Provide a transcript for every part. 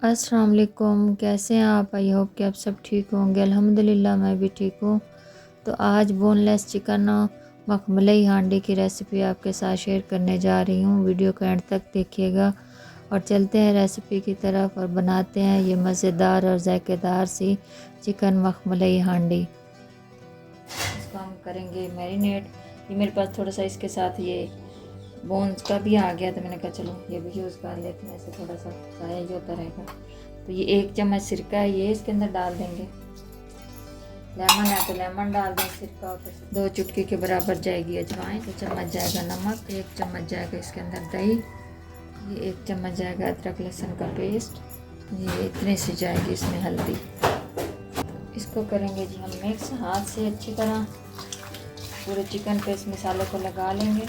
अस्सलाम वालेकुम, कैसे हैं आप? आई होप कि आप सब ठीक होंगे। अल्हम्दुलिल्लाह मैं भी ठीक हूँ। तो आज बोनलेस चिकन मखमलई हांडी की रेसिपी आपके साथ शेयर करने जा रही हूँ। वीडियो को एंड तक देखिएगा और चलते हैं रेसिपी की तरफ और बनाते हैं ये मज़ेदार और जायकेदार सी चिकन मखमलई हांडी। इसको हम करेंगे मैरिनेट। ये मेरे पास थोड़ा सा इसके साथ ये बोन्स का भी आ गया, तो मैंने कहा चलो ये भी यूज़ कर लेते हैं, ऐसे थोड़ा सा ज़ाया ही होता रहेगा। तो ये 1 चम्मच सिरका है, ये इसके अंदर डाल देंगे। लेमन है तो लेमन डाल दें, सिरका होता है। 2 चुटकी के बराबर जाएगी अजवाइन, 2 चम्मच जाएगा नमक, 1 चम्मच जाएगा इसके अंदर दही, ये 1 चम्मच जाएगा अदरक लहसुन का पेस्ट, ये इतने से जाएगी इसमें हल्दी। इसको करेंगे जी हम मिक्स हाथ से अच्छी तरह, पूरे चिकन पे इस मसाले को लगा लेंगे।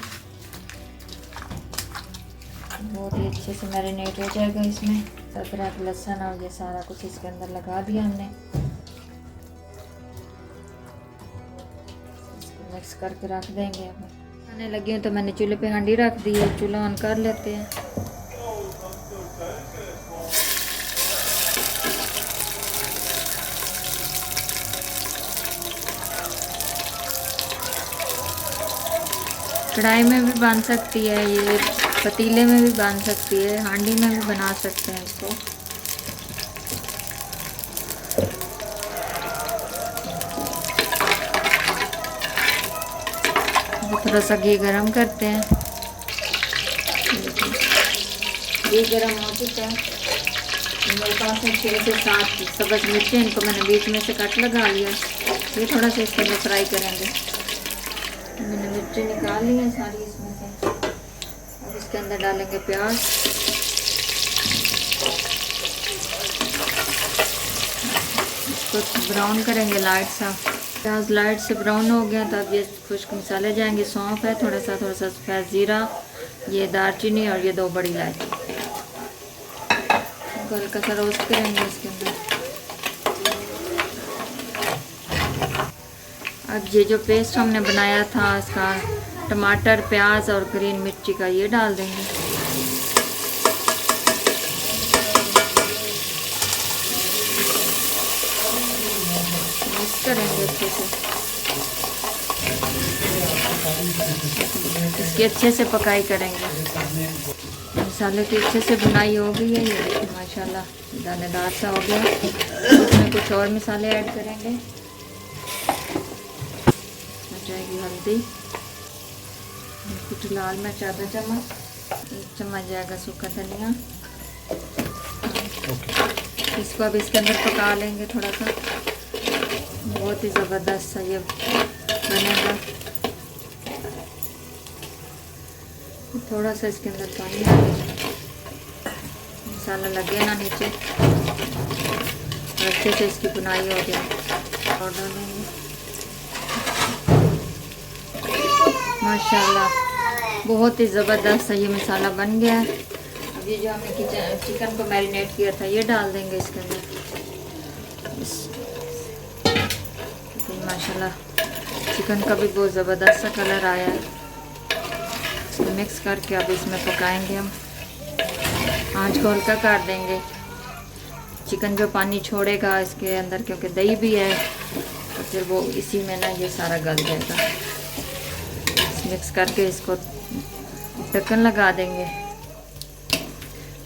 बहुत ही अच्छे से मैरिनेट हो जाएगा इसमें। अदरक लहसुन और ये सारा कुछ इसके अंदर लगा दिया हमने। इसको मिक्स करके रख देंगे। अब खाने लगी हूँ तो मैंने चूल्हे पे हांडी रख दी है, चूल्हा ऑन कर लेते हैं। कढ़ाई में भी बन सकती है, ये पतीले में भी बन सकती है, हांडी में भी बना सकते हैं इसको। थोड़ा सा घी गरम करते हैं। घी गरम हो चुका है। मेरे पास में 6 से 7 सब्ज़ मिर्चें, इनको मैंने बीच में से कट लगा लिया। ये थोड़ा सा इसके अंदर फ्राई करेंगे। मैंने मिर्चें निकाल ली हैं सारी इसमें से। अब इसके अंदर डालेंगे प्याज। इसको ब्राउन करेंगे लाइट सा। प्याज लाइट से ब्राउन हो गया तो अब ये खुश्क मसाले जाएंगे। सौंफ है, थोड़ा सा सफ़ेद ज़ीरा, ये दालचीनी और ये 2 बड़ी इलायची। हल्का सा रोस्ट करेंगे इसके अंदर। अब ये जो पेस्ट हमने बनाया था इसका, टमाटर प्याज और ग्रीन मिर्ची का, ये डाल देंगे। मिक्स करेंगे अच्छे से। इसकी अच्छे से पकाई करेंगे। मसाले की अच्छे से बुनाई हो गई है, ये देखिए माशाल्लाह दानेदार सा हो गया। उसमें कुछ और मसाले ऐड करेंगे। जाएगी हल्दी, कुछ लाल मिर्च आधा चम्मच, 1 चम्मच जाएगा सूखा धनिया। इसको अब इसके अंदर पका लेंगे थोड़ा सा। बहुत ही ज़बरदस्त सा ये बनेगा। थोड़ा सा इसके अंदर पानी डालेंगे, मसाला लगे ना नीचे, अच्छे से इसकी बुनाई हो जाए। और डालेंगे माशाल्लाह, बहुत ही ज़बरदस्त सा ये मसाला बन गया है। अब ये जो हमने चिकन को मैरिनेट किया था ये डाल देंगे इसके अंदर। माशाल्लाह चिकन का भी बहुत ज़बरदस्त सा कलर आया है। इसको मिक्स करके अब इसमें पकाएंगे हम। आँच को हल्का कर देंगे। चिकन जो पानी छोड़ेगा इसके अंदर, क्योंकि दही भी है, तो फिर वो इसी में ना ये सारा गल जाएगा। मिक्स करके इसको ढक्कन लगा देंगे।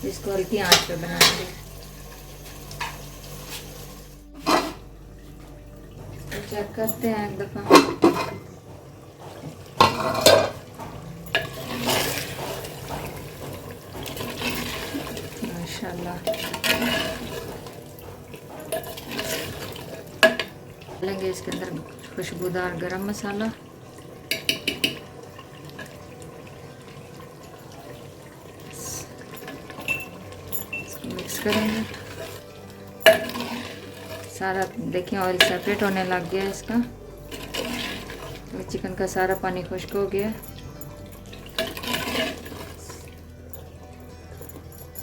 इसको हल्की आंच पे बनाएंगे। तो चेक करते हैं एक दफ़ा। माशाल्लाह डालेंगे इसके अंदर खुशबूदार गरम मसाला। मिक्स करेंगे सारा। देखिए ऑयल सेपरेट होने लग गया है इसका, तो चिकन का सारा पानी खुश्क हो गया।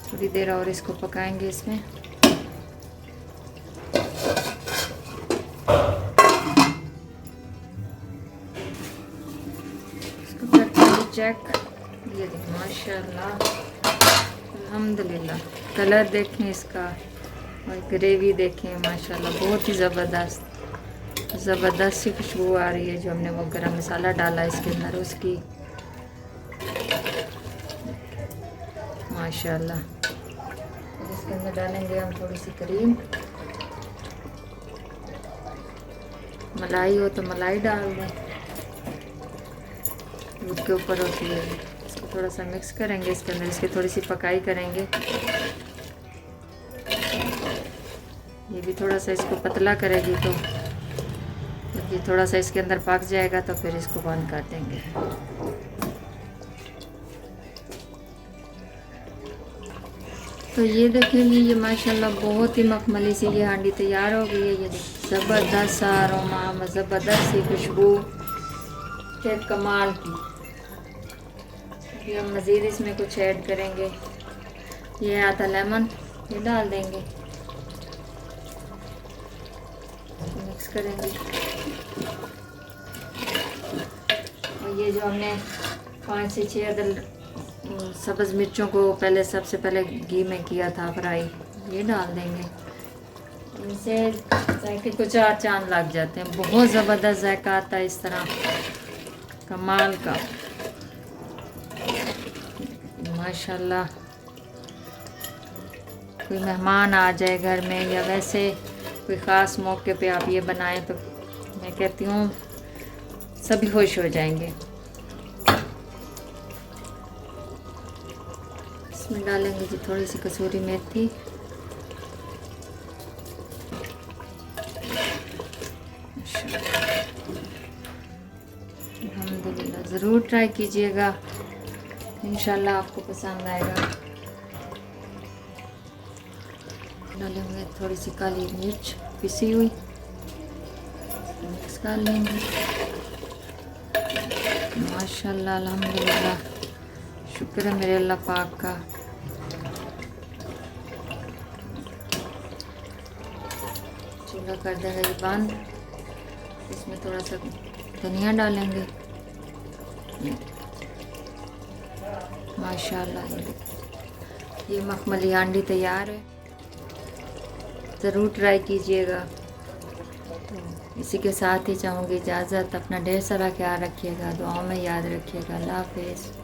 थोड़ी देर और इसको पकाएंगे इसमें। इसको करके चेक, ये देखिए माशाल्लाह अल्हम्दुलिल्लाह कलर देखें इसका और ग्रेवी देखें, माशाल्लाह बहुत ही ज़बरदस्त सी खुशबू आ रही है। जो हमने वो गरम मसाला डाला इसके अंदर उसकी, माशाल्लाह। इसके अंदर डालेंगे हम थोड़ी सी क्रीम, मलाई हो तो मलाई डाल दें, दूध के ऊपर होती है। इसको थोड़ा सा मिक्स करेंगे इसके अंदर, इसकी थोड़ी सी पकाई करेंगे। ये भी थोड़ा सा इसको पतला करेगी, तो जब ये थोड़ा सा इसके अंदर पक जाएगा तो फिर इसको बंद कर देंगे। तो ये देखेंगे, ये माशाल्लाह बहुत ही मखमली सी ये हांडी तैयार हो गई है। ये ज़बरदस्त सा अरोमा, ज़बरदस्त सी खुशबू के कमाल की। ये हम मज़ीद इसमें कुछ ऐड करेंगे। ये आधा लेमन ये डाल देंगे, मिक्स करेंगे। और ये जो हमने 5 से 6 अदर सब्ज़ मिर्चों को सबसे पहले घी में किया था फ्राई, ये डाल देंगे। इनसे जायके को 4 चांद लग जाते हैं। बहुत ज़बरदस्त जायका आता है इस तरह, कमाल का, माशाल्लाह। कोई मेहमान आ जाए घर में या वैसे कोई ख़ास मौके पे आप ये बनाएं तो मैं कहती हूँ सभी खुश हो जाएंगे। इसमें डालेंगे जी थोड़ी सी कसूरी मेथी, अल्हम्दुलिल्लाह। ज़रूर ट्राई कीजिएगा, इंशाल्लाह आपको पसंद आएगा। डालेंगे थोड़ी सी काली मिर्च पिसी हुई, मिक्स कर लेंगे। माशाल्लाह अल्हम्दुलिल्लाह, शुक्र है मेरे अल्लाह पाक का। चूल्हा कर देंगे ये बंद। इसमें थोड़ा सा धनिया डालेंगे, माशाल्लाह। ये मखमली हांडी तैयार है, ज़रूर ट्राई कीजिएगा। तो इसी के साथ ही चाहूँगी इजाज़त। अपना ढेर सारा ख्याल रखिएगा, दुआओं में याद रखिएगा। अल्लाह हाफ़िज़।